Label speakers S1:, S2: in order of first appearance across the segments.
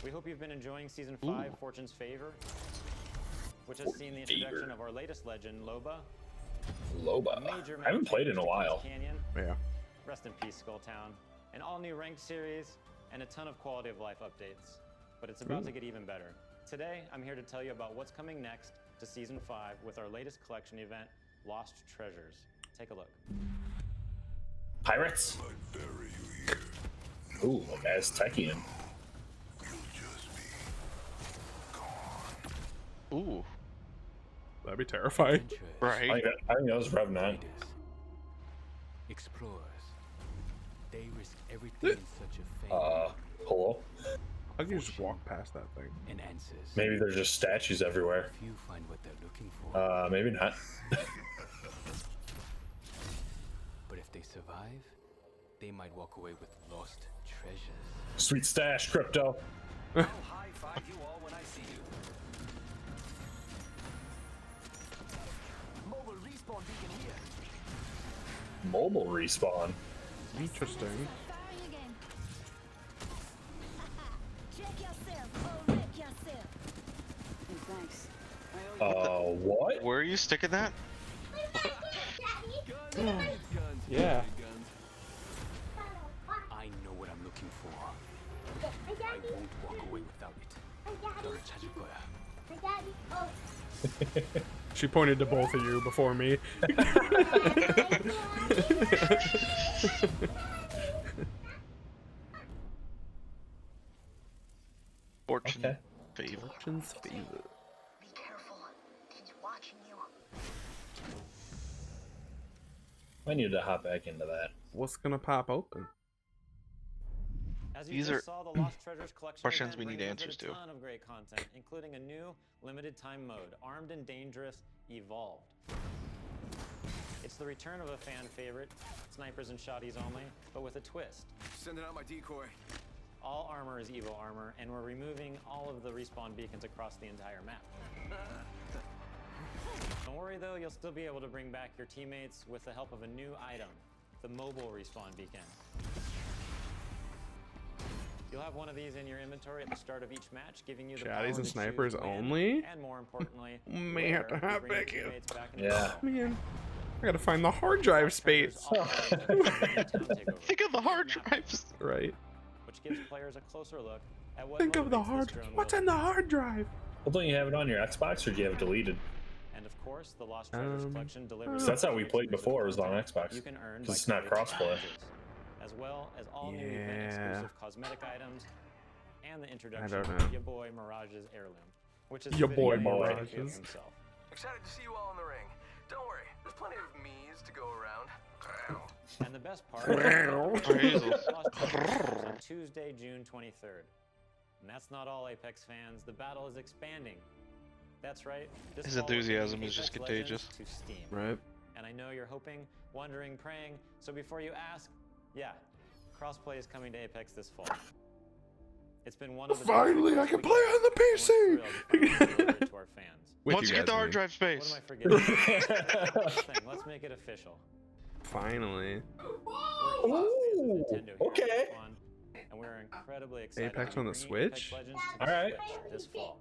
S1: We hope you've been enjoying Season 5, Fortune's Favor, which has seen the introduction of our latest legend, Loba.
S2: Loba. I haven't played in a while.
S1: Canyon.
S3: Yeah.
S1: Rest in peace, Skulltown. An all-new ranked series, and a ton of quality of life updates. But it's about to get even better. Today, I'm here to tell you about what's coming next to Season 5 with our latest collection event, Lost Treasures. Take a look.
S2: Pirates? Ooh, Aztecian.
S4: Ooh.
S3: That'd be terrifying.
S4: Right.
S2: I think that was Revenant.
S5: Explorers. They risk everything in such a fame.
S2: Hello?
S3: How can you just walk past that thing?
S5: And answers.
S2: Maybe there's just statues everywhere.
S5: Few find what they're looking for.
S2: Maybe not.
S5: But if they survive, they might walk away with lost treasures.
S2: Sweet stash, Crypto.
S5: I'll high-five you all when I see you. Mobile respawn beacon here.
S2: Mobile respawn.
S3: Interesting.
S2: What?
S4: Where are you sticking that?
S3: Yeah.
S5: I know what I'm looking for. I won't walk away without it.
S3: She pointed to both of you before me.
S4: Fortune
S2: Okay.
S4: favor.
S3: Fortune's favor.
S6: Be careful. He's watching you.
S2: I need to hop back into that.
S3: What's gonna pop open?
S1: As you
S4: These
S1: just
S4: are
S1: saw, the Lost Treasures collection
S4: questions
S1: event
S4: we need
S1: brings
S4: answers
S1: with it
S4: to.
S1: a ton of great content, including a new limited time mode, Armed and Dangerous Evolved. It's the return of a fan favorite, snipers and shotties only, but with a twist.
S5: Sending out my decoy.
S1: All armor is Evo armor, and we're removing all of the respawn beacons across the entire map. Don't worry though, you'll still be able to bring back your teammates with the help of a new item, the mobile respawn beacon. You'll have one of these in your inventory at the start of each match, giving you the power
S3: Shotties and
S1: to
S3: snipers
S1: choose when,
S3: only?
S1: and more importantly,
S3: May have to
S1: where you
S3: hop
S1: bring your
S3: back in.
S1: teammates back into
S2: Yeah.
S1: the
S3: Man, I gotta find the hard drive space.
S4: Think of the hard drives.
S3: Right.
S1: Which gives players a closer look at what
S3: Think of the
S1: motivates
S3: hard.
S1: this drone
S3: What's
S1: will.
S3: in the hard drive?
S2: Well, don't you have it on your Xbox, or do you have it deleted?
S1: And of course, the Lost Treasures collection delivers.
S2: So that's how we played before, it was on Xbox.
S1: You can earn
S2: 'Cause it's
S1: by
S2: not
S1: collecting
S2: crossplay.
S1: badges, as well as all new
S3: Yeah.
S1: event-exclusive cosmetic items, and the introduction
S3: don't
S1: of
S3: know.
S1: your boy Mirage's heirloom, which is
S3: Ya
S1: fitting
S3: boy
S1: of the
S3: Mirage's.
S1: Battlefield himself.
S7: Excited to see you all in the ring. Don't worry, there's plenty of me's to go around.
S1: And the best part,
S4: Jesus.
S1: Lost Treasures on Tuesday, June 23rd. And that's not all, Apex fans. The battle is expanding. That's right. This
S4: His
S1: fall, we're bringing
S4: enthusiasm is just
S1: Apex Legends
S4: contagious.
S1: to Steam.
S3: Right.
S1: And I know you're hoping, wondering, praying. So before you ask, yeah, crossplay is coming to Apex this fall. It's been one of the
S3: Finally, I can play on the PC.
S1: and we're thrilled to finally deliver it to our fans.
S3: With
S4: Once you get
S3: guys,
S4: the
S3: I
S4: hard
S3: mean.
S4: drive
S1: What am
S4: space.
S1: I forgetting? Last thing, let's make it official.
S3: Finally.
S2: Ooh, okay.
S1: And we're incredibly excited.
S3: Apex
S1: to be
S3: on the
S1: bringing
S3: Switch?
S1: Apex Legends to the
S2: Alright.
S1: Switch this fall.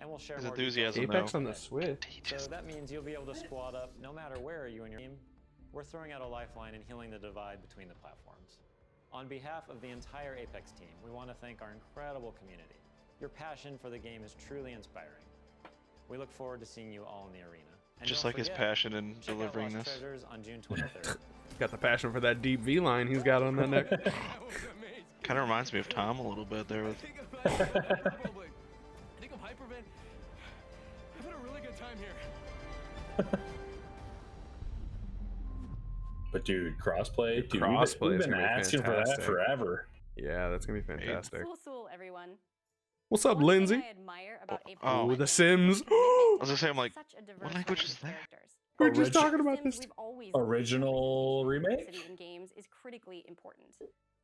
S1: And we'll share
S4: His
S1: more
S4: enthusiasm,
S1: details
S3: Apex
S4: though.
S3: on the Switch.
S1: So that means you'll be able to squad up no matter where you and your team. We're throwing out a lifeline and healing the divide between the platforms. On behalf of the entire Apex team, we want to thank our incredible community. Your passion for the game is truly inspiring. We look forward to seeing you all in the arena. And
S4: Just
S1: don't
S4: like his
S1: forget,
S4: passion in
S1: check out
S4: delivering
S1: Lost
S4: this.
S1: Treasures on June 23rd.
S3: Got the passion for that deep V line he's got on that neck.
S5: That was amazing.
S4: Kind of reminds me of Tom a little bit there. With
S5: I think I'm hypervent. I've had a really good time here.
S2: But dude, crossplay, dude,
S3: crossplay
S2: we've
S3: is
S2: been
S3: gonna be
S2: asking for that
S3: fantastic.
S2: forever.
S3: Yeah, that's gonna be fantastic.
S8: Soul, everyone.
S3: What's up,
S8: One thing
S3: Lindsay?
S8: I admire about Apex
S4: Oh.
S3: Ooh, The
S8: Legends
S3: Sims.
S8: is its commitment
S4: was gonna say, I'm
S8: to
S4: like,
S8: such a diverse
S4: what language
S8: range
S4: is
S8: of
S4: that?
S8: characters.
S3: We were just
S2: Origi-
S3: talking about
S8: Sims,
S3: this.
S8: we've always
S2: Original
S8: known that
S2: remake?
S8: diversity in games is critically important.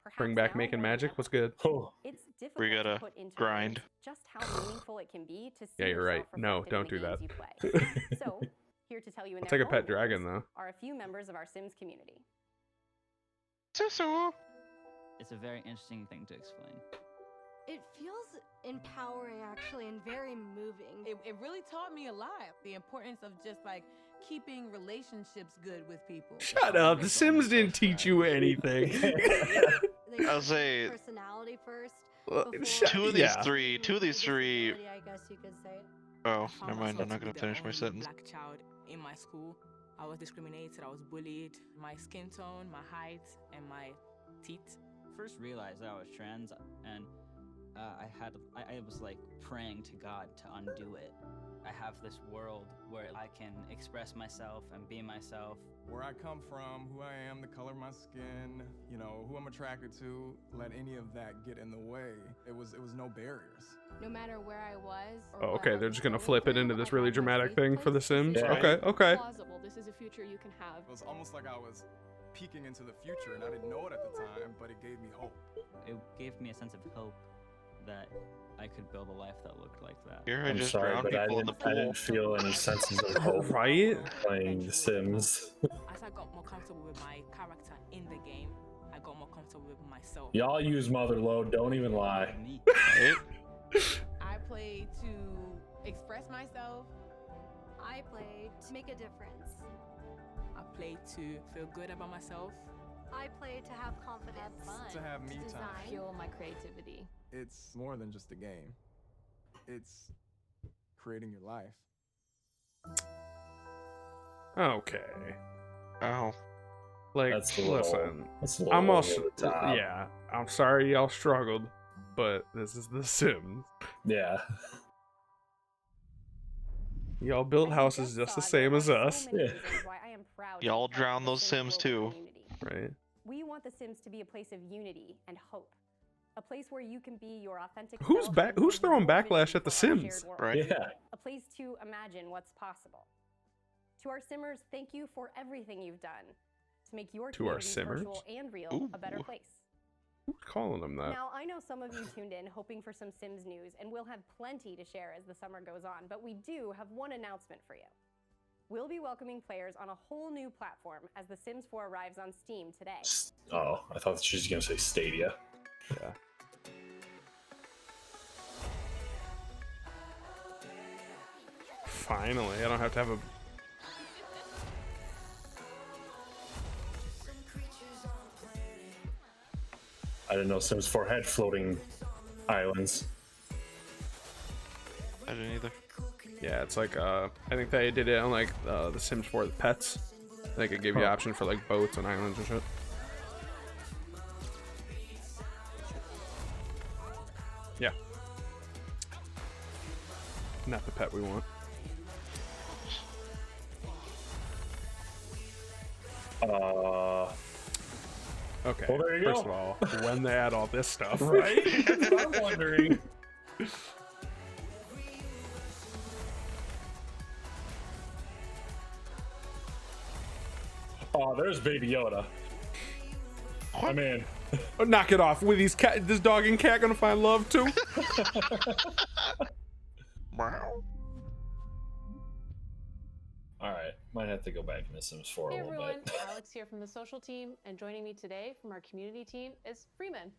S8: Perhaps
S3: Bring back
S8: now
S3: making
S8: more than
S3: magic
S8: ever.
S3: was good.
S2: Oh,
S8: It's
S4: We
S8: difficult to
S4: gotta
S8: put into
S4: grind.
S8: words just how meaningful it can be to see
S3: Yeah, you're right.
S8: yourself
S3: No,
S8: reflected
S3: don't
S8: in
S3: do
S8: the
S3: that.
S8: games you play. So, here to tell you in
S3: I'll
S8: their
S3: take a pet
S8: own
S3: dragon
S8: words
S3: though.
S8: are a few members of our Sims community.
S4: So.
S9: It's a very interesting thing to explain. It feels empowering, actually, and very moving.
S10: It really taught me a lot. The importance of just like keeping relationships good with people.
S3: Shut up. The Sims didn't teach you anything.
S9: They
S4: I'll
S9: put
S4: say-
S9: personality first.
S3: Well,
S9: before
S3: shut-
S4: Two of these
S3: yeah.
S4: three.
S9: disability, I guess you could say.
S4: Oh,
S10: I found
S4: never mind. I'm
S10: myself
S4: not
S10: to
S4: gonna
S10: be the
S4: finish my
S10: only
S4: sentence.
S10: Black child in my school. I was discriminated. I was bullied. My skin tone, my height, and my teeth.
S11: First realized that I was trans, and I was like praying to God to undo it. I have this world where I can express myself and be myself.
S12: Where I come from, who I am, the color of my skin, you know, who I'm attracted to, let any of that get in the way. It was no barriers.
S9: No matter where I was.
S3: Oh, okay. They're just gonna flip it into this really dramatic thing for The Sims.
S2: Yeah.
S3: Okay, okay.
S9: Plausible. This is a future you can have.
S12: It was almost like I was peeking into the future, and I didn't know it at the time, but it gave me hope.
S11: It gave me a sense of hope that I could build a life that looked like that.
S4: Here I
S2: I'm
S4: just
S2: sorry,
S4: drown
S2: but I
S4: people in the
S2: didn't, I
S4: pool.
S2: didn't feel any senses of hope
S3: Right?
S2: playing The Sims.
S10: As I got more comfortable with my character in the game, I got more comfortable with myself.
S2: Y'all use Motherload, don't even lie.
S11: Me.
S4: Right?
S10: I played to express myself.
S9: I play to make a difference.
S10: I played to feel good about myself.
S9: I play to have confidence.
S12: To have me time.
S9: Design.
S8: Fuel my creativity.
S12: It's more than just a game. It's creating your life.
S3: Okay.
S4: Ow.
S3: Like,
S2: That's a little,
S3: listen.
S2: that's a little
S3: I'm
S2: over
S3: also,
S2: the top.
S3: yeah. I'm sorry y'all struggled, but this is The Sims.
S2: Yeah.
S3: Y'all build houses just the same as us,
S4: Y'all drown those Sims too.
S3: right?
S8: We want The Sims to be a place of unity and hope. A place where you can be your authentic
S3: Who's
S8: self
S3: back?
S8: and
S3: Who's
S8: build
S3: throwing
S8: your
S3: backlash
S8: vision
S3: at The
S8: for our
S3: Sims?
S8: shared world.
S4: Right?
S2: Yeah.
S8: A place to imagine what's possible. To our Simmers, thank you for everything you've done to make your
S3: To our
S8: communities,
S3: Simmers?
S8: virtual and real, a better
S4: Ooh.
S8: place.
S3: Who's calling them that?
S8: Now, I know some of you tuned in hoping for some Sims news, and we'll have plenty to share as the summer goes on, but we do have one announcement for you. We'll be welcoming players on a whole new platform as The Sims 4 arrives on Steam today.
S2: Oh, I thought she was gonna say Stadia.
S3: Yeah. Finally, I don't have to have a.
S2: I didn't know Sims 4 had floating islands.
S4: I didn't either.
S3: Yeah, it's like I think they did it on like The Sims 4 the pets. They could give you
S2: Huh.
S3: option for like boats and islands and shit. Yeah. Not the pet we want. Okay.
S2: Well, there you
S3: First
S2: go.
S3: of all, when they add all this stuff,
S2: Right? That's what I'm wondering. Oh, there's Baby Yoda. I mean,
S3: Oh, knock it off. With these cat, this dog and cat gonna find love too?
S4: Wow.
S2: all right, might have to go back into Sims 4
S13: Hey
S2: a little
S13: everyone,
S2: bit.
S13: Alex here from the social team, and joining me today from our community team is Freeman.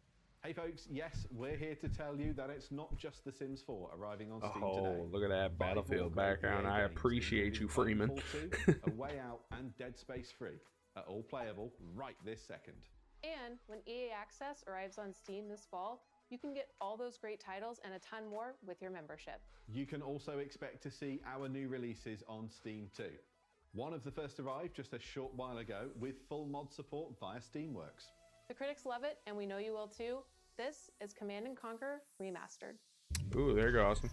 S14: Hey folks, yes, we're here to tell you that it's not just The Sims 4 arriving on Steam today.
S3: Oh, look at that Battlefield background. I appreciate you, Freeman.
S14: Titanfall 2, A Way Out, and Dead Space 3 are all playable right this second.
S13: And when EA Access arrives on Steam this fall, you can get all those great titles and a ton more with your membership.
S14: You can also expect to see our new releases on Steam too. One of the first arrived just a short while ago with full mod support via Steamworks.
S13: The critics love it, and we know you will too. This is Command & Conquer Remastered.
S3: Ooh, there you go, Austin.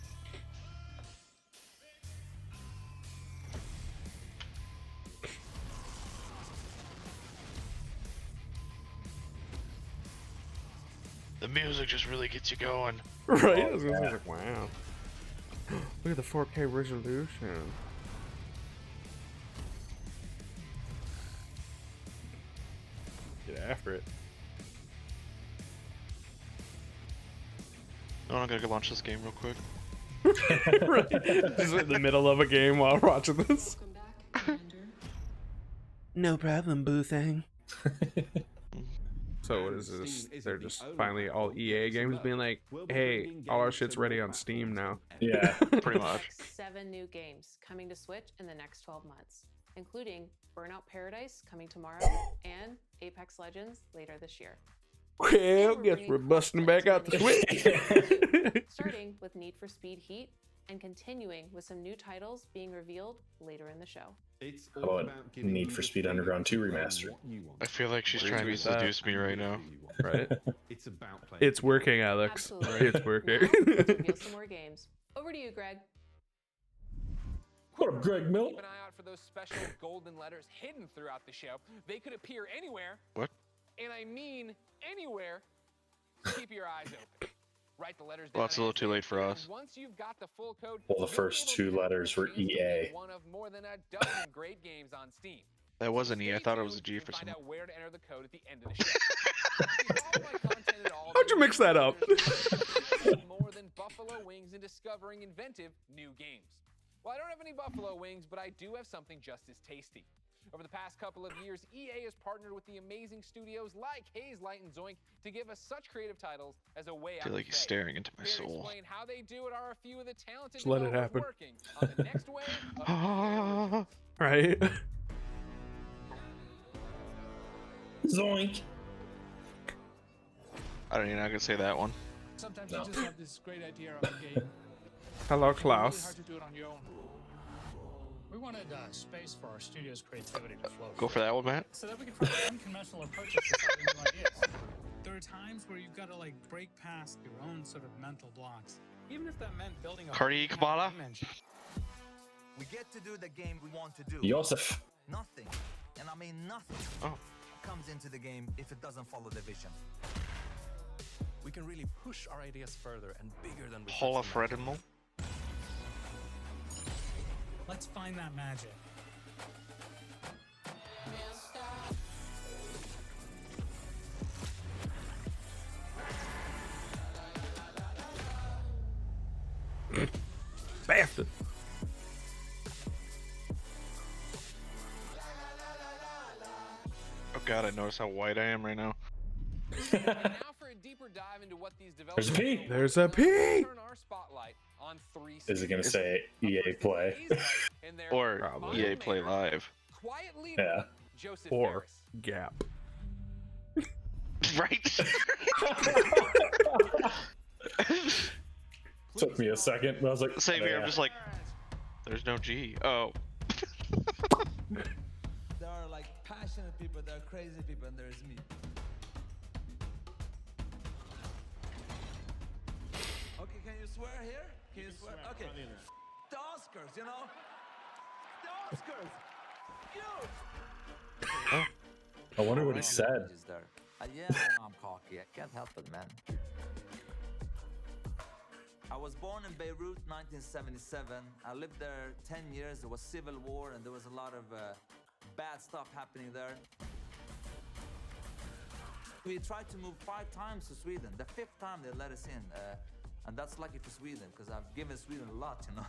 S4: The music just really gets you going.
S3: Right?
S2: Oh,
S3: I was gonna say,
S2: yeah.
S3: like, wow. Look at the 4K resolution. Get after it.
S4: Oh, I'm gonna go launch this game real quick.
S3: Right. Just in the middle of a game while watching this. No problem, boo thing. So what is this? They're just finally all EA games being like, hey, all our shit's ready on Steam now.
S2: Yeah,
S3: pretty much.
S13: 7 new games coming to Switch in the next 12 months, including Burnout Paradise coming tomorrow and Apex Legends later this year.
S3: Well, guess we're busting back out the Switch.
S13: Starting with Need for Speed Heat and continuing with some new titles being revealed later in the show.
S14: It's
S2: How about Need for Speed Underground 2 Remastered?
S4: I feel like she's trying to seduce me right now.
S3: Right?
S14: It's about playing.
S3: It's working, Alex.
S13: Absolutely.
S3: It's working.
S13: Now, let's reveal some more games. Over to you, Greg.
S2: What up, Greg Mill?
S15: Keep an eye out for those special golden letters hidden throughout the show. They could appear anywhere.
S4: What?
S15: And I mean anywhere. So keep your eyes open. Write the letters
S4: Well,
S15: down
S4: it's a little too late for us.
S15: Once you've got the full code,
S2: Well, the first 2 letters were EA.
S15: one of more than a dozen great games on Steam.
S4: That wasn't E. I thought it was a G for
S15: Find
S4: some.
S15: out where to enter the code at the end of the show.
S3: How'd you mix that up?
S15: More than buffalo wings and discovering inventive new games. Well, I don't have any buffalo wings, but I do have something just as tasty. Over the past couple of years, EA has partnered with the amazing studios like Hazelight and Zoink to give us such creative titles as A Way Out.
S4: I feel like he's staring into my
S15: Here to
S4: soul.
S15: explain how they do it are a few of the talented
S3: Just let it
S15: developers
S3: happen.
S15: working on the next wave of
S3: Right?
S2: Zoink.
S4: I don't even know. I can say that one.
S16: Sometimes
S2: No.
S16: you just have this great idea of a game.
S3: Hello,
S16: It's really hard
S3: Klaus.
S16: to do it on your own. We wanted space for our studio's creativity to flow.
S4: Go for that one, Matt.
S16: So that we can try unconventional approaches to solving new ideas. There are times where you've got to like break past your own sort of mental blocks, even if that meant building a
S4: Cardi Kamala.
S16: game engine.
S17: We get to do the game we want to do.
S2: Yosef.
S17: Nothing, and I mean nothing, comes into the game if it doesn't follow the vision.
S18: We can really push our ideas further and bigger than we
S4: Paula Fredemel.
S16: Let's find that magic.
S3: Bastard.
S4: Oh god, I notice how white I am right now.
S15: now for a deeper dive into what these
S2: There's a P.
S3: There's a P.
S15: turn our spotlight on 3
S2: Is it going to say EA Play?
S4: Or EA Play Live.
S15: quiet leader,
S2: Yeah.
S15: Joseph
S3: Or
S15: Ferris.
S3: Gap.
S4: Right?
S2: Took me a second, but I was like,
S4: Same here. I'm
S2: yeah.
S4: just like, there's no G. Oh.
S19: There are like passionate people, there are crazy people, and there's me. Okay, can you swear here? Can you swear? Okay. The Oscars, you know? The Oscars! You!
S2: I wonder what he said.
S17: Yeah, I'm cocky. I can't help it, man. I was born in Beirut, 1977. I lived there 10 years. There was civil war, and there was a lot of bad stuff happening there. We tried to move 5 times to Sweden. The 5th time they let us in, and that's lucky for Sweden because I've given Sweden a lot, you know.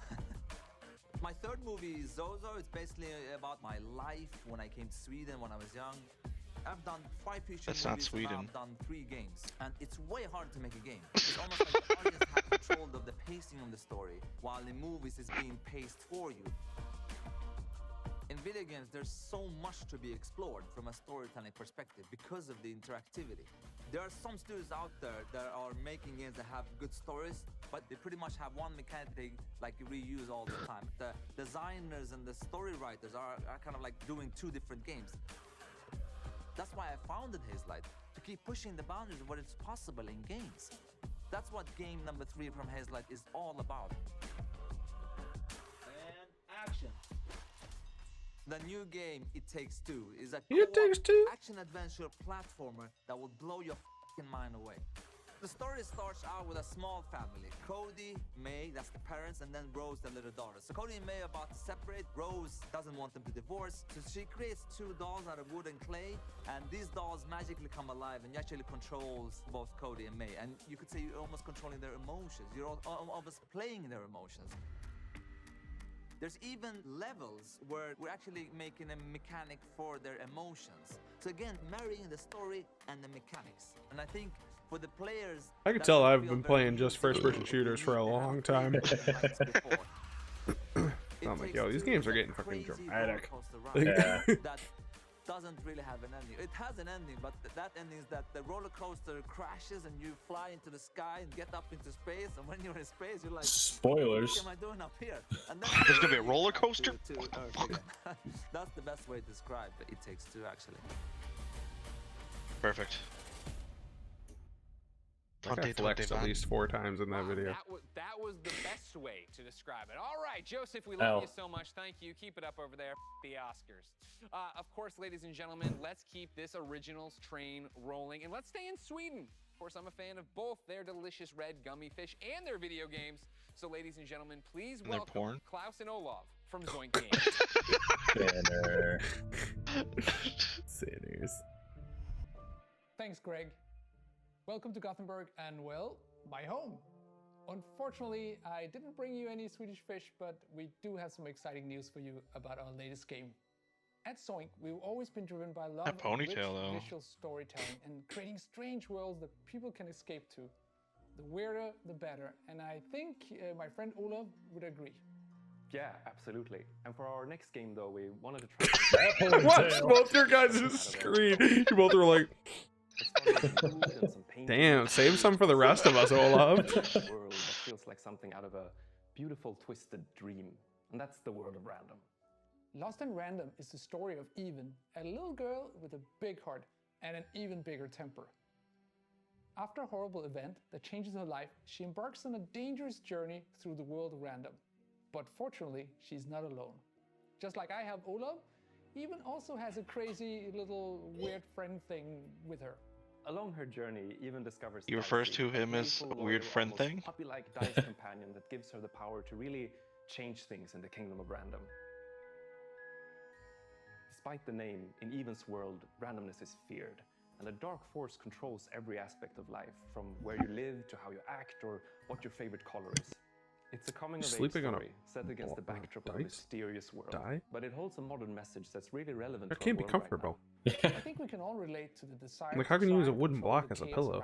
S17: My 3rd movie, Zozo, it's basically about my life when I came to Sweden when I was young. I've done 5 feature
S4: That's
S17: movies,
S4: not Sweden.
S17: and I've done 3 games. And it's way harder to make a game. It's almost like the audience have control of the pacing of the story, while in movies it's being paced for you. In video games, there's so much to be explored from a storytelling perspective because of the interactivity. There are some studios out there that are making games that have good stories, but they pretty much have one mechanic they like reuse all the time. The designers and the story writers are kind of like doing 2 different games. That's why I founded Hazelight, to keep pushing the boundaries of what is possible in games. That's what game number 3 from Hazelight is all about. And action. The new game, It Takes Two, is a action-adventure platformer that will blow your f***ing mind away. The story starts out with a small family. Cody, May, that's the parents, and then Rose, the little daughter. So Cody and May are about to separate. Rose doesn't want them to divorce, so she creates 2 dolls out of wood and clay, and these dolls magically come alive, and you actually controls both Cody and May. And you could say you're almost controlling their emotions. You're almost playing their emotions. There's even levels where we're actually making a mechanic for their emotions. So again, marrying the story and the mechanics. And I think for the players,
S3: I can tell I've been playing just first-person shooters for a long time. I'm like, yo, these games are getting fucking dramatic.
S17: Yeah. That doesn't really have an ending. It has an ending, but that ending is that the roller coaster crashes and you fly into the sky and get up into space. And when you're in space, you're like,
S2: spoilers.
S17: what am I doing up here? And then
S4: There's gonna be a roller coaster?
S17: That's the best way to describe It Takes Two, actually.
S4: Perfect.
S3: I got flexed at least 4 times in that video.
S15: That was the best way to describe it. All right, Joseph, we love you so much. Thank you. Keep it up over there. The Oscars. Of course, ladies and gentlemen, let's keep this originals train rolling. And let's stay in Sweden. Of course, I'm a fan of both their delicious red gummy fish and their video games. So, ladies and gentlemen, please welcome Klaus and Olav from Zoink Games.
S3: Sinners.
S20: Thanks, Greg. Welcome to Gothenburg and, well, my home. Unfortunately, I didn't bring you any Swedish fish, but we do have some exciting news for you about our latest game. At Zoink, we've always been driven by love of rich visual storytelling and creating strange worlds that people can escape to. The weirder, the better, and I think my friend Olav would agree.
S21: Yeah, absolutely. And for our next game, though, we wanted to try.
S3: Watch both your guys' screen. You both were like, damn, save some for the rest of us, Olav.
S21: World that feels like something out of a beautiful, twisted dream. And that's the world of random.
S20: Lost in Random is the story of Even, a little girl with a big heart and an even bigger temper. After a horrible event that changes her life, she embarks on a dangerous journey through the world of random. But fortunately, she's not alone. Just like I have Olav, Even also has a crazy little weird friend thing with her.
S21: Along her journey, Even discovers
S4: He refers to him as a weird friend thing?
S21: Puppy-like dice companion that gives her the power to really change things in the kingdom of random. Despite the name, in Even's world, randomness is feared, and a dark force controls every aspect of life, from where you live to how you act or what your favorite color is. It's a coming-of-age story set against the backdrop of a mysterious world, but it holds a modern message that's really relevant.
S3: That can't be comfortable.
S20: I think we can all relate to the desire.
S3: Like, how can you use a wooden block as a pillow?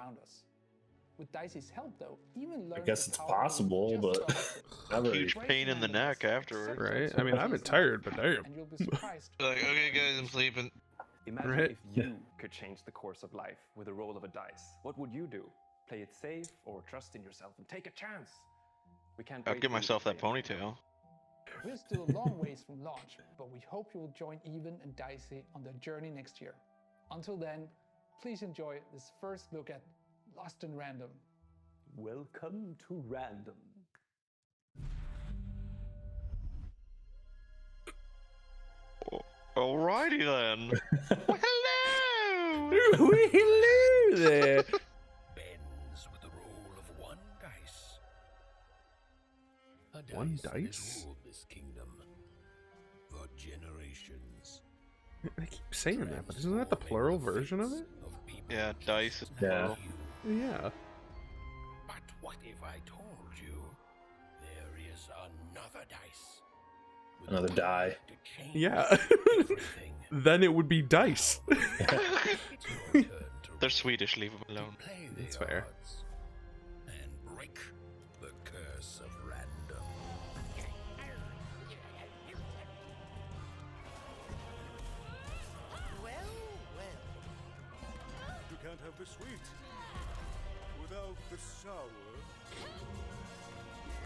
S20: With Dicey's help, though, Even learns
S2: I guess it's possible, but
S4: huge pain in the neck afterwards.
S3: Right? I mean, I've been tired, but damn.
S20: And you'll be surprised.
S4: Like, okay, guys, I'm sleeping.
S21: Imagine if you could change the course of life with a roll of a dice. What would you do? Play it safe or trust in yourself and take a chance? We can't
S4: I'd give myself that ponytail.
S20: We're still a long ways from launch, but we hope you will join Even and Dicey on their journey next year. Until then, please enjoy this first look at Lost in Random.
S21: Welcome to Random.
S4: Alrighty then.
S3: Well, hello there.
S22: Bends with the roll of one dice. A
S3: One
S22: dice
S3: dice?
S22: that ruled this kingdom for generations.
S3: I keep saying that, but isn't that the plural version of it?
S4: Yeah, dice is
S2: Yeah.
S4: plural.
S3: Yeah.
S22: But what if I told you there is another dice? with
S2: Another
S22: the
S2: die.
S22: power to change
S3: Yeah.
S22: everything.
S3: Then it would be dice.
S4: They're Swedish, leave them alone.
S22: Play the
S3: That's fair.
S22: odds and break the curse of random.
S23: You can't have the sweet without the sour.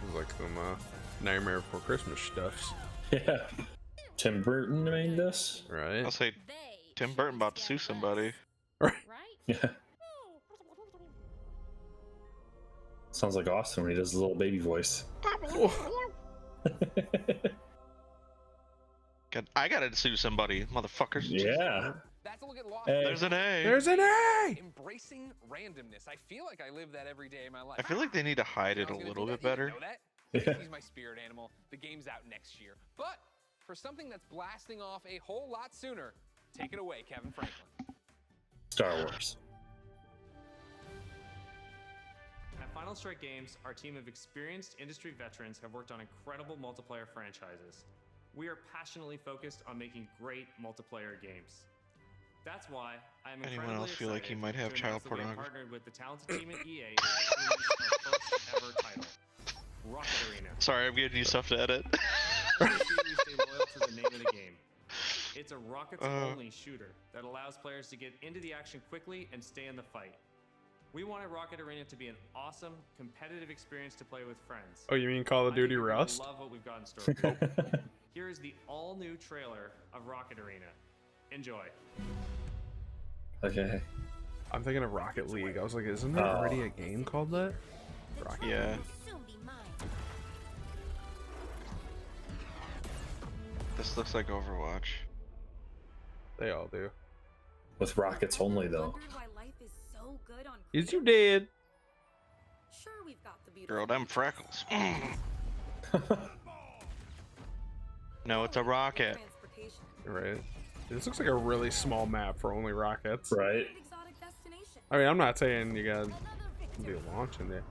S3: It's like some Nightmare Before Christmas stuffs.
S2: Yeah. Tim Burton made this?
S3: Right.
S4: I'll say Tim Burton about to sue somebody.
S3: Right.
S2: Yeah. Sounds like Austin when he does his little baby voice.
S4: I gotta sue somebody, motherfuckers.
S2: Yeah.
S15: That's a look at Lost.
S2: Hey.
S4: There's an A.
S3: There's an A!
S15: Embracing randomness. I feel like I live that every day in my life.
S4: I feel like they need to hide it a little bit better.
S15: You know that?
S2: Yeah.
S15: He's my spirit animal. The game's out next year. But for something that's blasting off a whole lot sooner, take it away, Kevin Franklin.
S2: Star Wars.
S24: At Final Strike Games, our team of experienced industry veterans have worked on incredible multiplayer franchises. We are passionately focused on making great multiplayer games. That's why I'm
S4: Anyone
S24: incredibly
S4: else feel like he
S24: excited
S4: might have
S24: to
S4: child
S24: announce that we have
S4: pornography?
S24: partnered with the talented team at EA to release our first ever title, Rocket Arena.
S4: Sorry, I'm giving you stuff to edit.
S24: As you see, we stay loyal to the name of the game. It's a rockets-only shooter that allows players to get into the action quickly and stay in the fight. We wanted Rocket Arena to be an awesome, competitive experience to play with friends.
S3: Oh, you mean Call of Duty
S24: I think you're gonna
S3: Rust?
S24: love what we've got in store for you. Here is the all-new trailer of Rocket Arena. Enjoy.
S2: Okay.
S3: I'm thinking of Rocket League. I was like, isn't there already a game called that? Rocket
S4: Yeah.
S3: League.
S4: This looks like Overwatch.
S3: They all do.
S2: With rockets only, though.
S3: Is you dead?
S9: Sure, we've got the
S4: Girl, them freckles. No, it's a rocket.
S3: Right. This looks like a really small map for only rockets.
S2: Right.
S3: I mean, I'm not saying you gotta be launching there.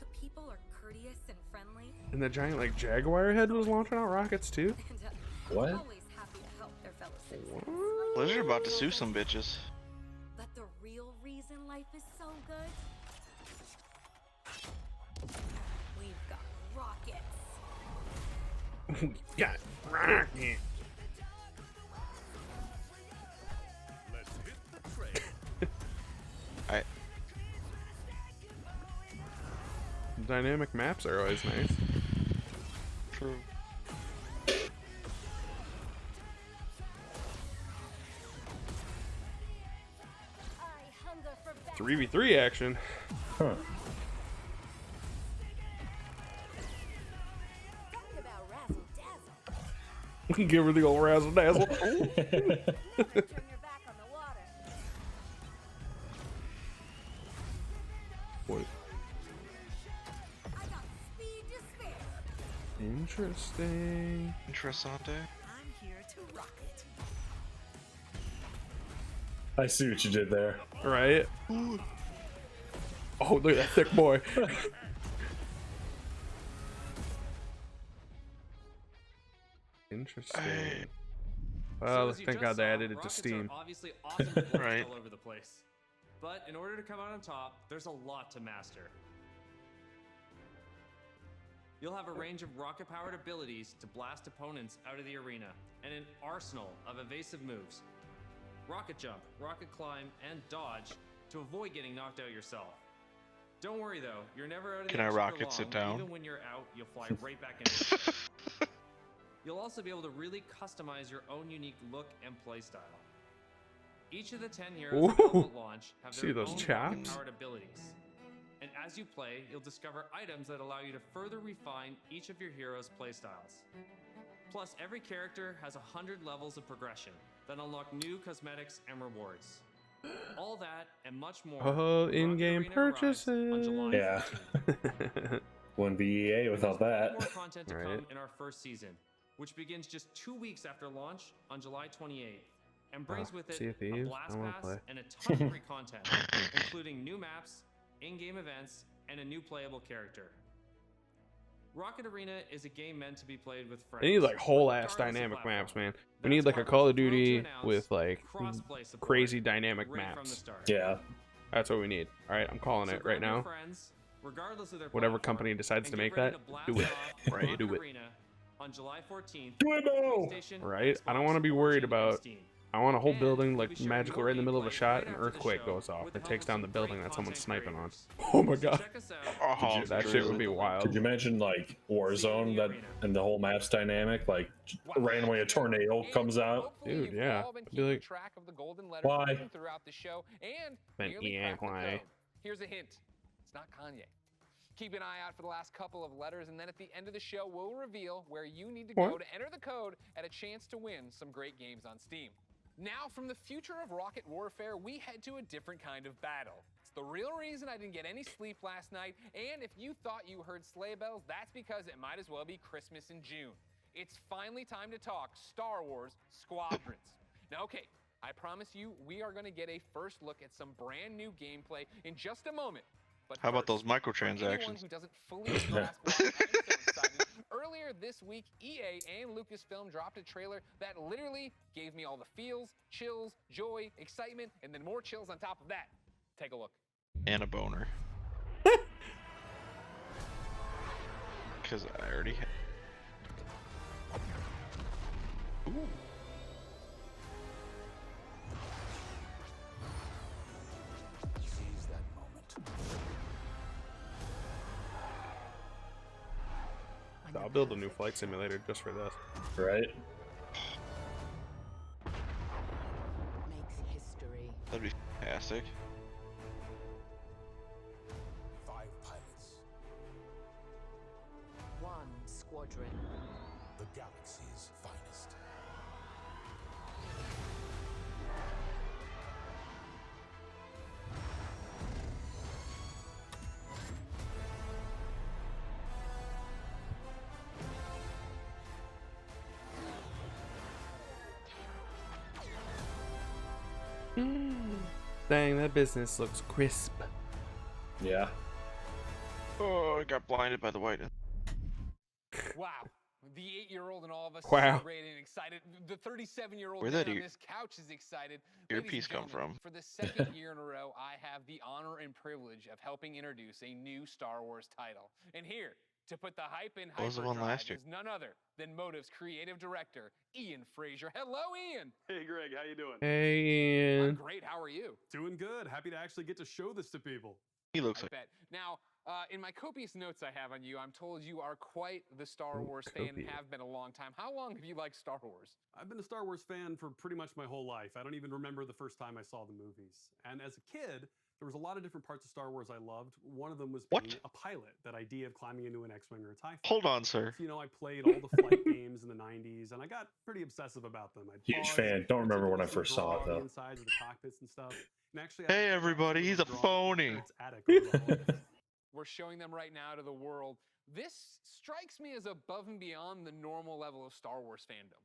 S9: The people are courteous and friendly.
S3: And the giant like Jaguar head was launching out rockets too.
S2: What?
S9: Always happy to help their fellow citizens.
S4: Blizzard about to sue some bitches.
S9: But the real reason life is so good, we've got rockets.
S3: Got rocket.
S23: Let's hit the trail.
S3: Dynamic maps are always nice.
S4: True.
S3: 3v3 action.
S2: Huh.
S3: Give her the old razzle dazzle. What? Interesting.
S4: Interessante.
S9: I'm here to rock it.
S2: I see what you did there.
S3: Right? Oh, look at that thick boy. Interesting. Well,
S24: as you
S3: thank
S24: just
S3: God they
S24: saw,
S3: added it to
S24: rockets
S3: Steam.
S24: Are obviously awesome to launch
S4: Right.
S24: all over the place. But in order to come out on top, there's a lot to master. You'll have a range of rocket-powered abilities to blast opponents out of the arena, and an arsenal of evasive moves. Rocket jump, rocket climb, and dodge to avoid getting knocked out yourself. Don't worry though, you're never out of the
S4: Can I
S24: action for
S4: rocket
S24: long.
S4: sit down?
S24: Even when you're out, you'll fly right back into the show. You'll also be able to really customize your own unique look and playstyle. Each of the 10 heroes available at launch have
S3: See
S24: their
S3: those
S24: own
S3: chops?
S24: rocket-powered abilities. And as you play, you'll discover items that allow you to further refine each of your heroes' playstyles. Plus, every character has 100 levels of progression that unlock new cosmetics and rewards. All that and much more.
S3: Oh,
S24: Rocket
S3: in-game
S24: Arena arrives on July
S3: purchases.
S2: Yeah.
S24: 14th.
S2: Wouldn't be EA without that.
S24: More content to
S3: Right.
S24: come in our first season, which begins just 2 weeks after launch on July 28th, and brings with it
S3: Sea of
S24: a
S3: Thieves?
S24: blast
S3: I wanna
S24: pass
S3: play.
S24: and a ton of free content, including new maps, in-game events, and a new playable character. Rocket Arena is a game meant to be played with friends.
S3: They need like whole ass
S24: regardless of
S3: dynamic
S24: platform.
S3: maps, man. We
S24: That's
S3: need like
S24: why
S3: a Call
S24: we're
S3: of
S24: thrilled to
S3: Duty
S24: announce
S3: with like
S24: crossplay support
S3: crazy dynamic
S24: right from the
S3: maps.
S24: start.
S2: Yeah.
S3: That's what we need. All right, I'm calling
S24: So
S3: it right
S24: grab your
S3: now.
S24: friends, regardless of their
S3: Whatever
S24: platform,
S3: company decides
S24: and
S3: to
S24: get
S3: make
S24: ready
S3: that,
S24: to blast
S3: do it.
S24: off
S3: Right,
S24: Rocket
S3: do it.
S24: Arena on July 14th.
S2: Do it now!
S24: PlayStation,
S3: Right? I don't
S24: Xbox,
S3: want to be worried
S24: Origin, and
S3: about.
S24: Steam.
S3: I want a whole
S24: And
S3: building
S24: we'll be
S3: like
S24: sharing
S3: magical
S24: more
S3: right in the middle of a
S24: gameplay
S3: shot,
S24: right
S3: and
S24: after the
S3: earthquake
S24: show
S3: goes off.
S24: with
S3: It
S24: the
S3: takes
S24: help
S3: down
S24: of
S3: the
S24: some
S3: building
S24: great
S3: that someone's
S24: content
S3: sniping on.
S24: creators.
S3: Oh my
S24: So
S3: god.
S24: check us out.
S4: Oh,
S3: Dude, that shit would be wild.
S2: Could you imagine like Warzone that and the whole map's dynamic? Like randomly a tornado comes out.
S3: Dude, yeah.
S15: All been
S3: I'd be like,
S15: keeping track of the golden letters
S2: Why?
S15: written throughout the show and
S3: Then
S15: nearly
S3: yeah,
S15: cracked the
S3: why?
S15: code. Here's a hint. It's not Kanye. Keep an eye out for the last couple of letters, and then at the end of the show, we'll reveal where you need to go
S3: What?
S15: to enter the code and a chance to win some great games on Steam. Now, from the future of rocket warfare, we head to a different kind of battle. It's the real reason I didn't get any sleep last night, and if you thought you heard sleigh bells, that's because it might as well be Christmas in June. It's finally time to talk Star Wars Squadrons. Now, okay, I promise you, we are going to get a first look at some brand new gameplay in just a moment. But
S4: How about
S15: first,
S4: those
S15: for anyone
S4: microtransactions?
S15: who doesn't fully grasp why I'm so excited, Earlier this week, EA and Lucasfilm dropped a trailer that literally gave me all the feels, chills, joy, excitement, and then more chills on top of that. Take a look.
S4: And a boner. Because I already had. Ooh.
S22: Seize that moment.
S3: I'll build a new flight simulator just for this.
S2: Right?
S10: Makes history.
S4: That'd be fantastic.
S22: 5 pilots.
S10: 1 squadron.
S22: The galaxy's finest.
S3: Dang, that business looks crisp.
S2: Yeah.
S4: Oh, I got blinded by the whiteness.
S15: Wow. The 8-year-old and all of us
S3: Wow.
S15: celebrating and excited. The 37-year-old
S4: Where'd
S15: man
S4: that
S15: on
S4: ear-
S15: this couch is excited.
S4: earpiece
S15: Ladies and
S4: come
S15: gentlemen,
S4: from?
S15: For the second year in a row, I have the honor and privilege of helping introduce a new Star Wars title. And here, to put the hype in
S4: What was the one
S15: hyperdrive
S4: last year?
S15: is none other than Motive's creative director, Ian Fraser. Hello, Ian.
S1: Hey, Greg, how you doing?
S3: Hey,
S15: I'm
S3: Ian.
S15: great. How are you?
S1: Doing good. Happy to actually get to show this to people.
S4: He looks
S15: I
S4: like.
S15: bet. Now, in my copious notes I have on you, I'm told you are quite the Star Wars fan and have been a long time. How long have you liked Star Wars?
S1: I've been a Star Wars fan for pretty much my whole life. I don't even remember the first time I saw the movies. And as a kid, there was a lot of different parts of Star Wars I loved. One of them was being a pilot, that idea of climbing into an X-Wing or a TIE fighter.
S4: Hold on, sir.
S1: So, I played all the flight games in the 90s, and I got pretty obsessive about them. I'd
S2: Huge
S1: pause,
S2: fan. Don't remember when I
S1: meticulously
S2: first saw it,
S1: draw the
S2: though.
S1: insides of the cockpits and stuff. And actually,
S4: Hey, everybody, he's a phony.
S15: We're showing them right now to the world. This strikes me as above and beyond the normal level of Star Wars fandom.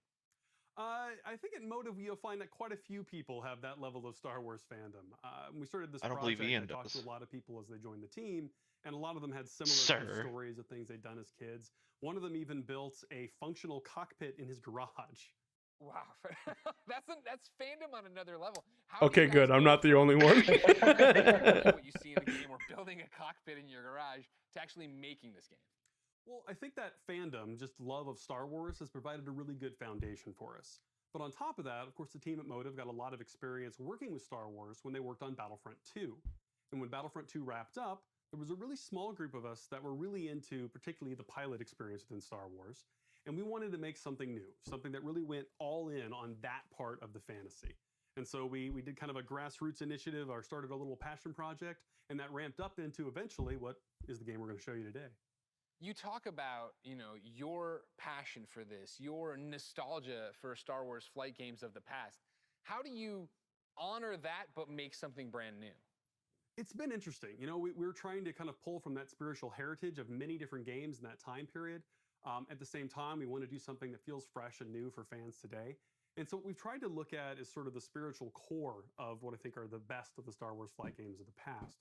S1: I think at Motive you'll find that quite a few people have that level of Star Wars fandom. When we started this
S4: I don't
S1: project,
S4: believe Ian
S1: I talked
S4: does.
S1: to a lot of people as they joined the team, and a lot of them had similar kind of
S4: Sir.
S1: stories of things they'd done as kids. One of them even built a functional cockpit in his garage.
S15: Wow, that's fandom on another level. How do
S3: Okay,
S15: you guys
S3: good. I'm
S15: go
S3: not the
S15: from
S3: only one.
S15: what you see in the game or building a cockpit in your garage to actually making this game?
S1: Well, I think that fandom, just love of Star Wars, has provided a really good foundation for us. But on top of that, of course, the team at Motive got a lot of experience working with Star Wars when they worked on Battlefront 2. And when Battlefront 2 wrapped up, there was a really small group of us that were really into particularly the pilot experience within Star Wars. And we wanted to make something new, something that really went all in on that part of the fantasy. And so we did kind of a grassroots initiative, or started a little passion project, and that ramped up into eventually what is the game we're going to show you today.
S15: You talk about, your passion for this, your nostalgia for Star Wars flight games of the past. How do you honor that but make something brand new?
S1: It's been interesting. We're trying to kind of pull from that spiritual heritage of many different games in that time period. At the same time, we want to do something that feels fresh and new for fans today. And so what we've tried to look at is sort of the spiritual core of what I think are the best of the Star Wars flight games of the past.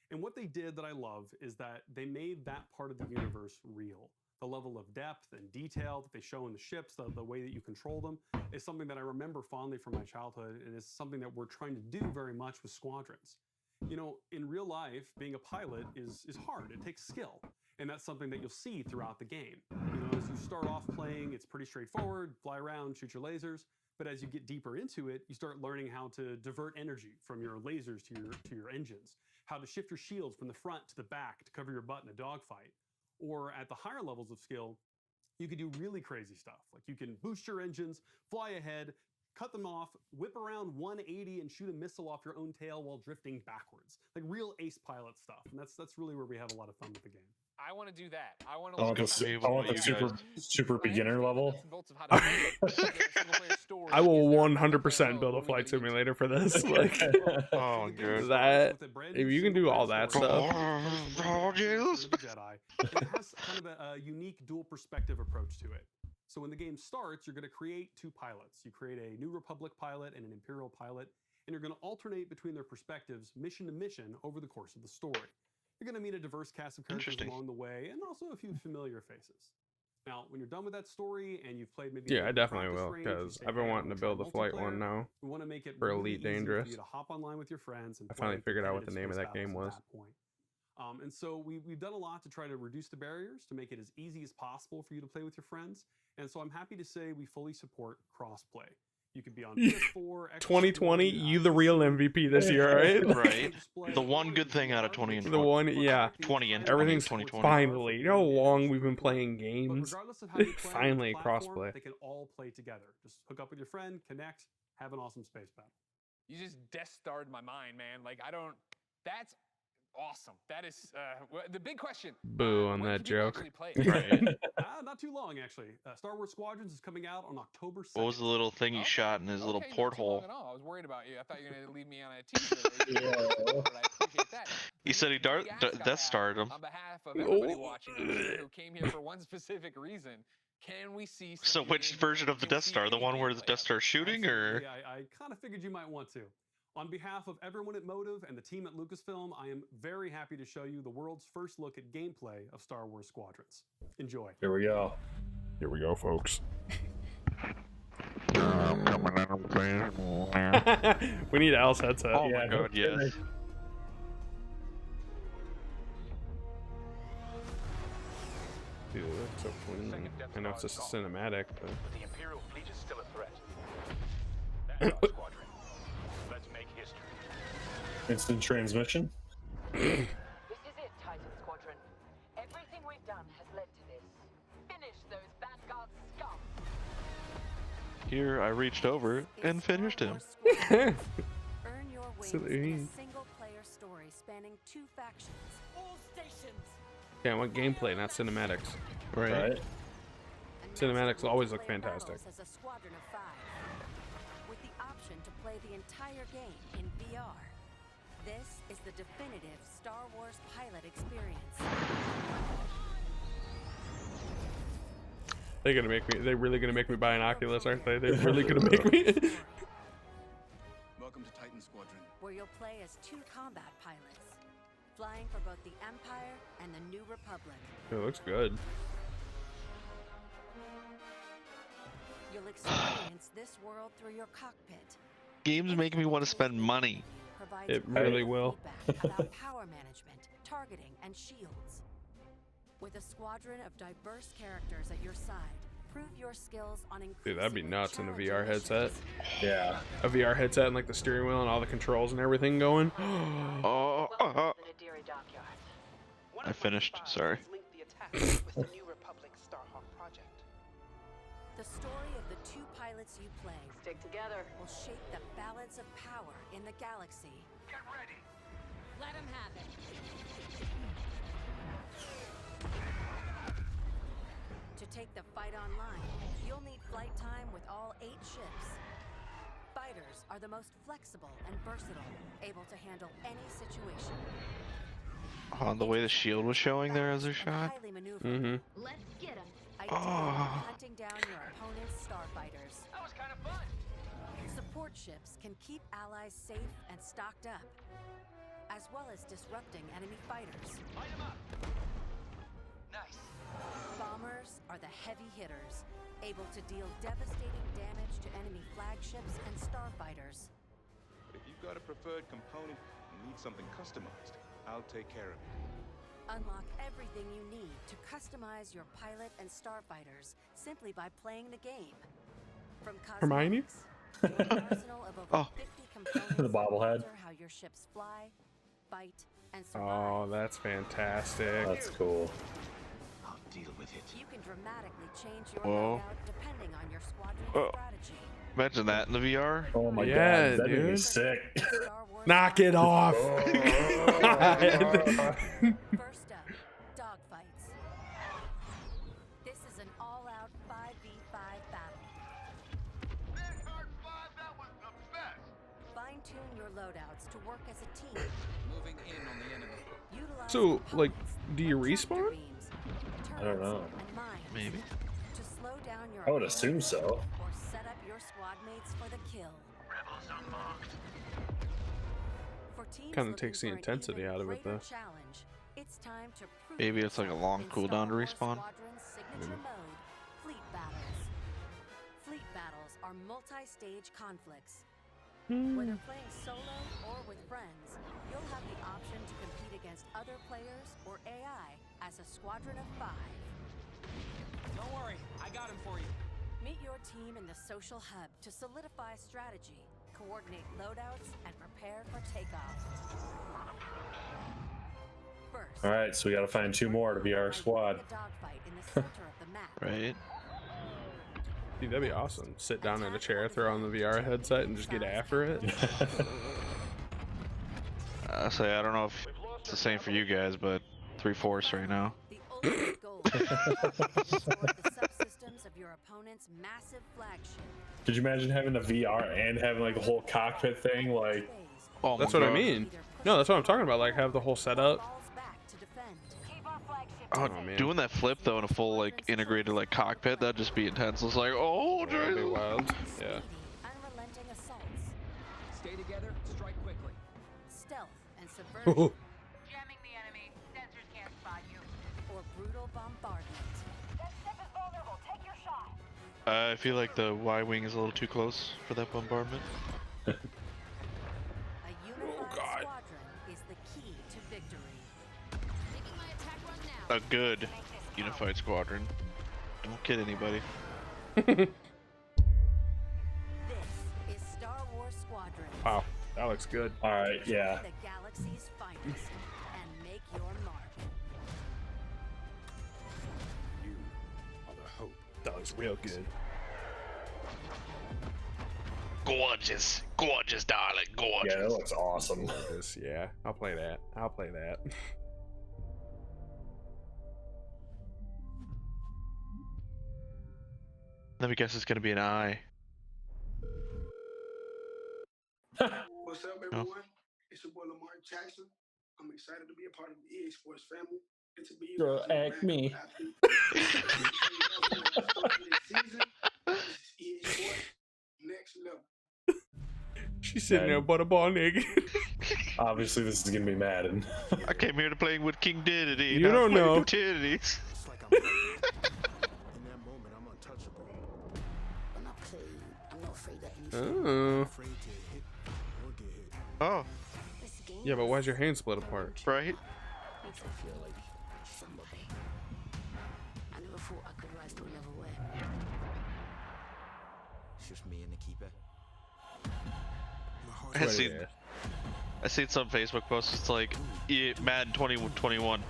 S1: And what they did that I love is that they made that part of the universe real. The level of depth and detail that they show in the ships, the way that you control them, is something that I remember fondly from my childhood, and is something that we're trying to do very much with Squadrons. In real life, being a pilot is hard. It takes skill. And that's something that you'll see throughout the game. As you start off playing, it's pretty straightforward, fly around, shoot your lasers. But as you get deeper into it, you start learning how to divert energy from your lasers to your engines, how to shift your shields from the front to the back to cover your butt in a dogfight. Or at the higher levels of skill, you can do really crazy stuff. Like you can boost your engines, fly ahead, cut them off, whip around 180 and shoot a missile off your own tail while drifting backwards. Like real ace pilot stuff. And that's really where we have a lot of fun with the game.
S15: I want to do that. I want
S2: I want the super beginner level.
S3: I will 100% build a flight simulator for this. Like,
S4: oh, good.
S3: That if you can do all that stuff.
S1: Jedi. It has kind of a unique dual perspective approach to it. So when the game starts, you're going to create two pilots. You create a New Republic pilot and an Imperial pilot, and you're going to alternate between their perspectives mission to mission over the course of the story. You're going to meet a diverse cast of characters along the way, and also a few familiar faces. Now, when you're done with that story and you've played maybe
S3: Yeah, I
S1: a
S3: definitely
S1: practice
S3: will
S1: range, you
S3: because
S1: stay
S3: I've been
S1: down
S3: wanting to
S1: and try
S3: build the flight one
S1: multiplayer.
S3: now
S1: We want to make it
S3: for
S1: really
S3: Elite
S1: easy
S3: Dangerous.
S1: for you to hop online with your friends and
S3: I finally
S1: play
S3: figured out what the
S1: competitive
S3: name of
S1: space
S3: that game
S1: battles
S3: was.
S1: at that point. And so we've done a lot to try to reduce the barriers to make it as easy as possible for you to play with your friends. And so I'm happy to say we fully support crossplay. You could be on PS4, Xbox
S3: 2020,
S1: One,
S3: you the real MVP this year, right?
S4: Right. The one good thing out of 20 and 20.
S3: The one, yeah.
S4: 20 and 20,
S3: Everything's
S4: 2020.
S3: finally. You know how long we've been playing games?
S1: Regardless of how you play on
S3: Finally,
S1: the platform,
S3: crossplay.
S1: they can all play together. Just hook up with your friend, connect, have an awesome space battle.
S15: You just Death Starred my mind, man. Like, I don't. That's awesome. That is the big question.
S3: Boo on
S15: when
S3: that
S15: can people
S3: joke.
S15: actually play it?
S4: Right.
S1: Not too long, actually. Star Wars Squadrons is coming out on October 2nd.
S4: What was the little thing you shot in his little
S15: Okay, not too
S4: porthole?
S15: long at all. I was worried about you. I thought you were going to leave me on a teaser. But I appreciate that.
S4: He said he Death Starred him.
S15: On behalf of everybody watching who came here for one specific reason, can we see some
S4: So which version of the Death Star? The one where the Death Star shooting, or?
S1: Yeah, I kind of figured you might want to. On behalf of everyone at Motive and the team at Lucasfilm, I am very happy to show you the world's first look at gameplay of Star Wars Squadrons. Enjoy.
S2: Here we go.
S3: Here we go, folks. We need Al's headset.
S4: Oh my god, yes.
S3: Dude, it looks so clean. I know it's just a cinematic, but
S23: The Imperial fleet is still a threat. That's our squadron. Let's make history.
S2: Instant transmission.
S5: This is it, Titan Squadron. Everything we've done has led to this. Finish those Vanguard scum.
S4: Here, I reached over and finished him.
S6: Earn your wings
S3: So there
S6: in
S3: you-
S6: a single-player story spanning 2 factions. All stations.
S3: yeah, I want gameplay, not cinematics.
S4: Right.
S3: Cinematics always look fantastic.
S6: As a squadron of 5, with the option to play the entire game in VR. This is the definitive Star Wars pilot experience.
S3: They're gonna make me. They're really gonna make me buy an Oculus, aren't they? They're really gonna make me.
S23: Welcome to Titan Squadron.
S6: Where you'll play as 2 combat pilots, flying for both the Empire and the New Republic.
S3: It looks good.
S6: You'll experience this world through your cockpit.
S4: Games make me want to spend money.
S6: Provides
S3: It really will.
S6: feedback about power management, targeting, and shields. With a squadron of diverse characters at your side, prove your skills on
S3: Dude, that'd be nuts in a VR headset.
S2: Yeah.
S3: A VR headset and like the steering wheel and all the controls and everything going.
S4: I finished. Sorry.
S5: with the New Republic Starhawk project.
S6: The story of the 2 pilots you play
S5: Stick together.
S6: will shape the balance of power in the galaxy.
S23: Get ready.
S6: Let him have it. To take the fight online, you'll need flight time with all 8 ships. Fighters are the most flexible and versatile, able to handle any situation.
S4: Oh, the way the shield was showing there as a shot.
S6: Highly maneuverable.
S3: Mm-hmm.
S6: Let's get him.
S4: Oh.
S6: Hunting down your opponent's starfighters.
S23: That was kind of fun.
S6: Support ships can keep allies safe and stocked up, as well as disrupting enemy fighters.
S23: Light 'em up. Nice.
S6: Bombers are the heavy hitters, able to deal devastating damage to enemy flagships and starfighters.
S23: But if you've got a preferred component and need something customized, I'll take care of it.
S6: Unlock everything you need to customize your pilot and starfighters simply by playing the game. From
S3: Hermione?
S6: cosmetics to an arsenal of over 50 components
S2: The bobblehead.
S6: to alter how your ships fly, fight, and survive.
S3: Oh, that's fantastic.
S2: That's cool.
S23: I'll deal with it.
S6: You can dramatically change your
S4: Whoa.
S6: loadout depending on your squadron's strategy.
S4: Imagine that in the VR.
S2: Oh my
S3: Yeah,
S2: god, that'd be
S3: dude.
S2: sick.
S6: Star Wars
S3: Knock it off.
S6: First up, dogfights. This is an all-out 5v5 battle.
S23: Vanguard 5, that was the best.
S6: Fine-tune your loadouts to work as a team.
S23: Moving in on the enemy.
S6: Utilize
S3: So, like,
S6: components,
S3: do you
S6: tractor
S3: respawn?
S6: beams,
S2: I don't know.
S6: turrets, and mines
S4: Maybe.
S6: to slow down your
S2: I would
S6: opponent's
S2: assume so.
S6: or set up your squad mates for the kill.
S23: Rebels unmarked.
S6: For team's
S3: Kind of
S6: looking
S3: takes the
S6: for an
S3: intensity
S6: even
S3: out of it,
S6: greater
S3: though.
S6: challenge. It's time to prove
S4: Maybe it's like a long cooldown to respawn.
S6: Squadron's signature mode, Fleet Battles. Fleet Battles are multi-stage conflicts. Whether playing solo or with friends, you'll have the option to compete against other players or AI as a squadron of 5.
S7: Don't worry, I got him for you.
S6: Meet your team in the social hub to solidify strategy, coordinate loadouts, and prepare for takeoff. First,
S2: All right, so we got to find 2 more to be our squad.
S6: a dogfight in the center of the map.
S4: Right.
S3: Dude, that'd be awesome. Sit down in a chair, throw on the VR headset, and just get after it.
S4: I say I don't know if it's the same for you guys, but 3/4 right now.
S6: The ultimate goal is to destroy the subsystems of your opponent's massive flagship.
S2: Could you imagine having a VR and having like the whole cockpit thing? Like,
S4: oh
S3: That's what I mean. No, that's what I'm talking about. Like, have the whole setup.
S4: Oh,
S3: man.
S4: Doing that flip though in a full like integrated like cockpit, that'd just be intense. It's like, oh,
S3: That'd be
S4: Jesus.
S3: wild. Yeah.
S6: Unrelenting assaults,
S7: Stay together, strike quickly.
S6: stealth and subversion,
S5: Jamming the enemy. Sensors can't spot you.
S6: or brutal bombardment.
S5: That ship is vulnerable. Take your shot.
S4: I feel like the Y-wing is a little too close for that bombardment.
S6: A unified squadron is the key to victory. Making my attack run now.
S4: A good unified squadron. Don't kid anybody.
S6: This is Star Wars Squadron.
S3: Wow, that looks good.
S2: all right, yeah.
S6: The galaxy's finest, and make your mark.
S22: You are the hope.
S3: That looks real good.
S4: Gorgeous, gorgeous, darling, gorgeous.
S2: Yeah, that looks awesome.
S3: Yeah, I'll play that. I'll play that.
S4: Let me guess, it's gonna be an eye.
S8: What's up, everyone? It's your boy Lamar Jackson. I'm excited to be a part of the EA Sports family and to be
S2: Girl, act me.
S8: season. This is EA Sports next level.
S3: She's sitting there butterball naked.
S2: Obviously, this is gonna be Madden.
S4: I came here to play with King Dedede.
S3: You don't know.
S4: Titties.
S22: In that moment, I'm untouchable.
S11: When I play, I'm not afraid that
S3: Oh.
S22: Afraid to hit or get hit.
S4: Oh,
S11: this game
S3: Yeah, but why's your hand split apart?
S4: right.
S11: makes me feel like somebody. I never thought I could rise to a level where
S22: It's just me and the keeper.
S4: I seen some Facebook posts. It's like Madden 2021,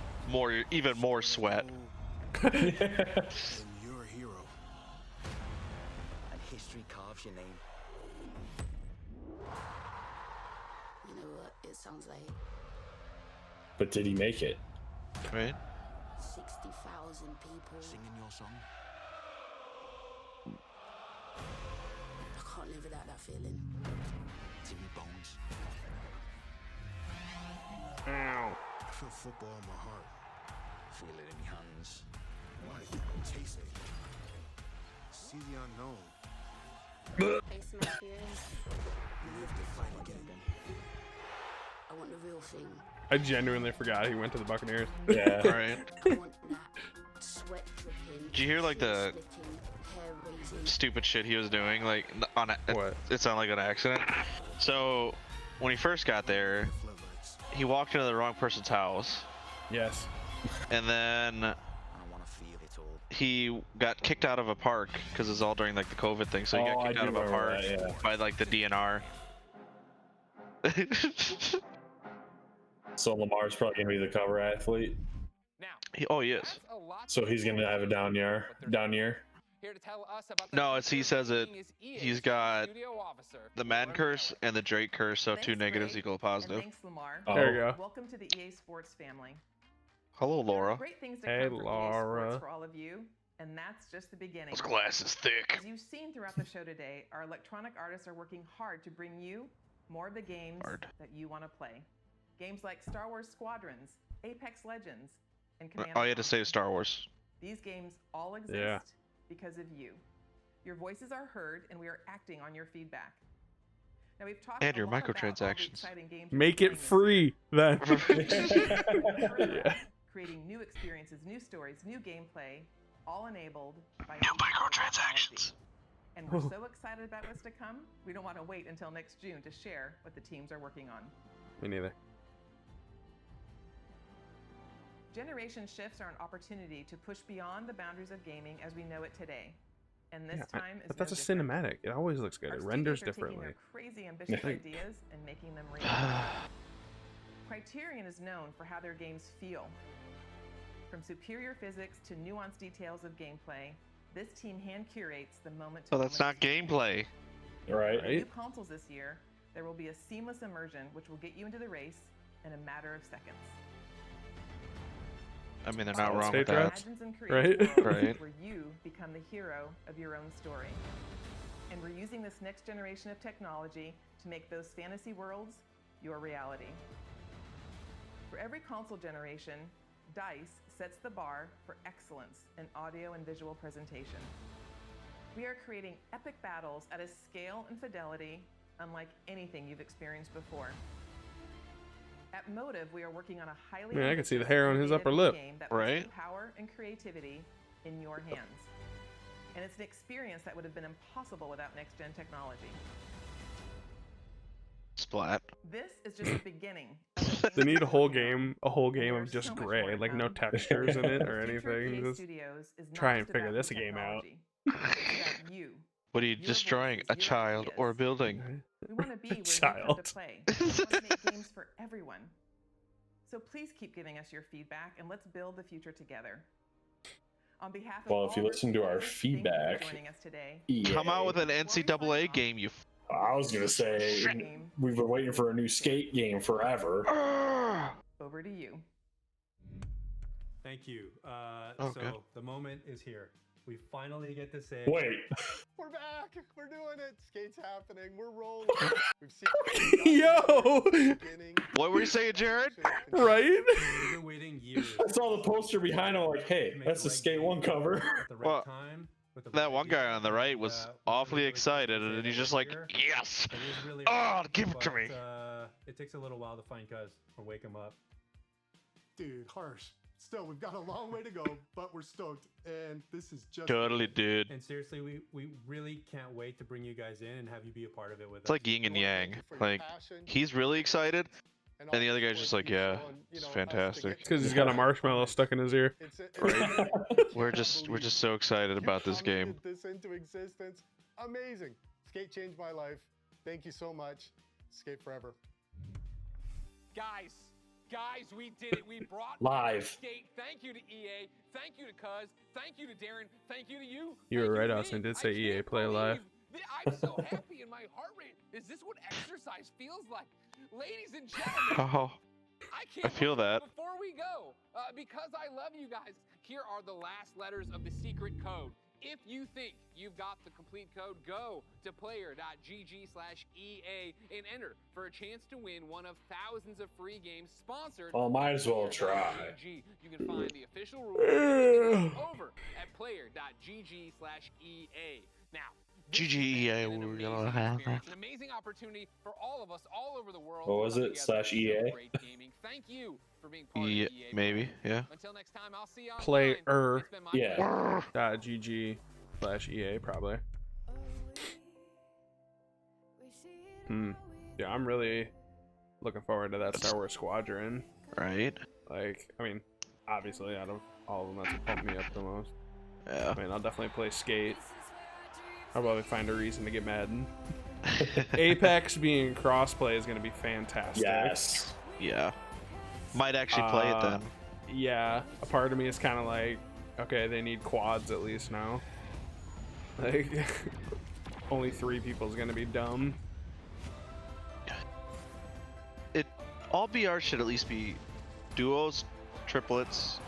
S4: even more sweat.
S22: And you're a hero.
S11: and history carves your name. You know what it sounds like?
S2: But did he make it?
S4: Right.
S11: 60,000 people.
S22: Singing your song.
S11: I can't live without that feeling.
S22: Timmy Bones.
S3: Ow.
S22: I feel football in my heart.
S11: Feel it in your hands.
S22: Like, taste it. See the unknown.
S11: Face my fears. You live to fight again. I want the real thing.
S3: I genuinely forgot he went to the Buccaneers.
S2: Yeah.
S4: Right.
S11: I want that sweat dripping.
S4: Did you hear like the
S11: splitting, hair raising.
S4: stupid shit he was doing? Like on
S3: What?
S4: It sounded like an accident. So when he first got there, he walked into the wrong person's house,
S3: Yes.
S4: and then
S11: I want to feel it all.
S4: he got kicked out of a park because it's all during like the COVID thing. So he
S2: Oh,
S4: got
S2: I
S4: kicked
S2: do
S4: out of a
S2: remember
S4: park
S2: that, yeah.
S4: by like the DNR.
S2: So Lamar's probably gonna be the cover athlete.
S4: Oh, he is.
S15: That's a lot
S2: So he's gonna have a down year. Down year.
S15: Here to tell us about the
S4: No, it's he
S15: future
S4: says it.
S15: is EA's
S4: He's got
S15: studio officer,
S4: the Madden
S15: Lauren
S4: curse and the Drake curse, so two negatives equal a positive.
S12: Thanks, Lamar.
S2: Oh.
S3: There you go.
S12: Welcome to the EA Sports family.
S4: Hello, Laura.
S12: Great things to
S3: Hey,
S12: come from EA
S3: Laura.
S12: Sports for all of you, and that's just the beginning.
S4: Those glasses thick.
S12: As you've seen throughout the show today, our electronic artists are working hard to bring you more of the games that you want to play. Games like Star Wars Squadrons, Apex Legends, and Command
S4: All you had to
S12: Conquer.
S4: say is Star Wars.
S12: These games all exist
S3: Yeah.
S12: because of you. Your voices are heard, and we are acting on your feedback. Now we've talked
S4: And
S12: a
S4: your
S12: lot about all the
S4: microtransactions.
S12: exciting games
S3: Make
S12: you're
S3: it
S12: playing
S3: free then.
S12: yeah. Creating new experiences, new stories, new gameplay, all enabled by new microtransactions. And we're so excited about what's to come, we don't want to wait until next June to share what the teams are working on.
S3: Me neither.
S12: Generation shifts are an opportunity to push beyond the boundaries of gaming as we know it today. And this time is
S3: But that's
S12: no
S3: a
S12: different.
S3: cinematic. It always looks good.
S12: Our
S3: It renders
S12: studios are taking
S3: differently.
S12: their crazy ambitious ideas and making them real. Criterion is known for how their games feel. From superior physics to nuanced details of gameplay, this team hand curates the moment to
S4: Oh, that's not gameplay.
S2: Right.
S12: With new consoles this year, there will be a seamless immersion which will get you into the race in a matter of seconds.
S4: I mean, they're not wrong
S3: State
S4: with that.
S3: drops,
S12: Imagines and
S3: right?
S12: creates worlds
S4: Right.
S12: where you become the hero of your own story. And we're using this next generation of technology to make those fantasy worlds your reality. For every console generation, DICE sets the bar for excellence in audio and visual presentation. We are creating epic battles at a scale and fidelity unlike anything you've experienced before. At Motive, we are working on a highly
S3: Man, I can see the
S12: ambitious,
S3: hair on his
S12: innovative
S3: upper lip.
S12: game that
S4: Right.
S12: puts power and creativity in your hands. And it's an experience that would have been impossible without next-gen technology.
S4: Splat.
S12: This is just the beginning.
S3: They need a whole game of just gray, like no textures in it or
S12: The future of
S3: anything.
S12: EA
S3: Just
S12: Studios is not
S3: try and
S12: just
S3: figure
S12: about
S3: this
S12: the
S3: game out.
S12: technology. It's about you.
S4: What are you destroying? A child or a building?
S12: We want to be where you come
S3: Child.
S12: to play. We want to make games for everyone. So please keep giving us your feedback and let's build the future together. On behalf of
S2: Well, if you
S12: all
S2: listen to our
S12: Versus thank you for
S2: feedback,
S12: joining us today.
S4: Come out with an NCAA game, you.
S2: I was gonna say we've been waiting for a new skate game forever.
S12: Over to you.
S13: Thank you.
S2: Oh,
S13: so
S2: good.
S13: the moment is here. We finally get to say.
S2: Wait.
S14: We're back. We're doing it. Skate's happening. We're rolling. We've seen.
S3: Yo!
S4: What were you saying, Jared?
S3: Right?
S13: We've been waiting years.
S2: I saw the poster behind him, like, hey, that's the Skate 1 cover.
S4: Well, that one guy on the right was awfully excited, and he's just like, yes! Oh, give it to me!
S13: It takes a little while to find Cuz or wake him up.
S14: Dude, harsh. Still, we've got a long way to go, but we're stoked. And this is just.
S4: Totally, dude.
S13: And seriously, we really can't wait to bring you guys in and have you be a part of it with us.
S4: It's like yin and yang. Like, he's really excited, and the other guy's just like, yeah, it's fantastic.
S3: Because he's got a marshmallow stuck in his ear.
S4: Right? We're just so excited about this game.
S14: This into existence. Amazing. Skate changed my life. Thank you so much. Skate forever.
S15: Guys, we did it. We brought
S2: Live.
S15: Skate. Thank you to EA. Thank you to Cuz. Thank you to Darren. Thank you to you.
S3: You were right, Austin. Did say EA Play Live.
S15: I'm so happy, and my heart rate. Is this what exercise feels like, ladies and gentlemen?
S4: Oh, I feel that.
S15: Before we go, because I love you guys, here are the last letters of the secret code. If you think you've got the complete code, go to player.gg/EA and enter for a chance to win one of thousands of free games sponsored.
S2: Well, might as well try.
S15: GG. You can find the official rules over at player.gg/EA. Now,
S4: GGEA, we're gonna have that.
S15: an amazing opportunity for all of us all over the world.
S2: What
S15: to
S2: was
S15: come
S2: it?
S15: together and
S2: /EA?
S15: celebrate gaming. Thank you for being part
S4: Yeah,
S15: of the EA.
S4: maybe, yeah.
S15: Until next time, I'll see you online.
S3: Player.
S15: It's been my
S2: Yeah.
S3: .gg/EA probably. Yeah, I'm really looking forward to that Star Wars Squadron.
S4: Right.
S3: Like, I mean, obviously out of all of them, that's what pumped me up the most.
S4: Yeah.
S3: I mean, I'll definitely play Skate. I'll probably find a reason to get Madden. Apex being crossplay is going to be fantastic.
S2: Yes.
S4: Yeah. Might actually play it then.
S3: Yeah. A part of me is kind of like, okay, they need quads at least now. Like, only 3 people is going to be dumb.
S4: All BR should at least be duos, triplets,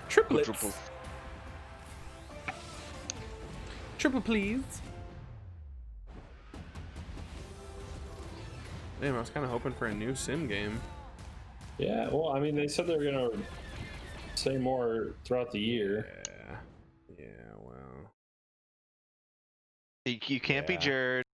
S3: Triplets.
S4: quadruples.
S3: Triple please. Damn, I was kind of hoping for a new sim game.
S2: Yeah, well, I mean, they said they're gonna say more throughout the year.
S3: Yeah, well.
S4: You can't be
S2: Yeah.
S4: Jared.